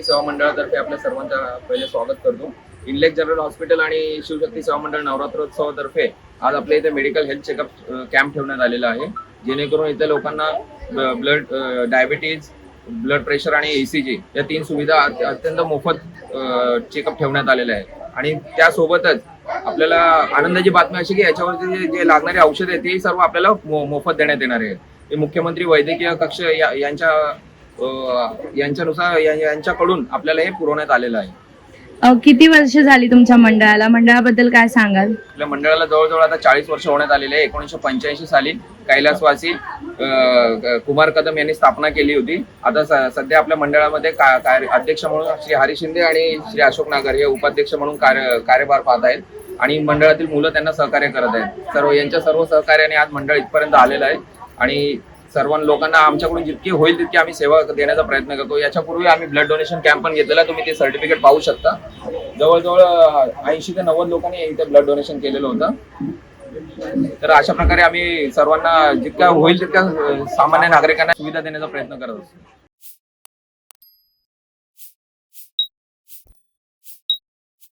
शिवशक्ती सेवा मंडळातर्फे आपल्या सर्वांचं पहिले स्वागत करतो। इनलेक जनरल हॉस्पिटल आणि शिवशक्ती सेवा मंडळ नवरात्रोत्सवातर्फे आज आपल्या इथे मेडिकल हेल्थ चेकअप कॅम्प ठेवण्यात आलेला आहे, जेणेकरून इथे लोकांना ब्लड डायबिटीज, ब्लड प्रेशर आणि ECG या 3 सुविधा अत्यंत मोफत चेकअप ठेवण्यात आलेले आहे। आणि त्यासोबतच आपल्याला आनंदाची बातमी अशी की याच्यावरती जे लागणारे औषध आहेत ते सर्व आपल्याला मोफत देण्यात येणार आहे। हे मुख्यमंत्री वैद्यकीय कक्ष यांच्यानुसार यांच्याकडून आपल्याला हे पुरवण्यात आलेलं आहे। किती वर्ष झाली तुमच्या मंडळाबद्दल काय सांगाल? आपल्या मंडळाला जवळजवळ आता 40 वर्ष होण्यात आलेले आहे। 1985 साली कैलासवासी कुमार कदम यांनी स्थापना केली होती। आता सध्या आपल्या मंडळामध्ये अध्यक्ष म्हणून श्री हरी शिंदे आणि श्री अशोक नागर हे उपाध्यक्ष म्हणून कार्यभार पाहत आहेत आणि मंडळातील मुलं त्यांना सहकार्य करत आहेत। यांच्या सर्व सहकार्याने आज मंडळ इथपर्यंत आलेलं आहे आणि सर्व लोकांना आमच्याकडून जितकी होईल तितकी आम्ही सेवा देण्याचा प्रयत्न करतो। याच्यापूर्वी आम्ही ब्लड डोनेशन कॅम्प पण घेतलेला, तुम्ही ते सर्टिफिकेट पाहू शकता। जवळजवळ 80 ते 90 लोकांनी इथे ब्लड डोनेशन केलेलं होतं। तर अशा प्रकारे आम्ही सर्वांना जितक्या होईल तितक्या सामान्य नागरिकांना सुविधा देण्याचा प्रयत्न करत असतो।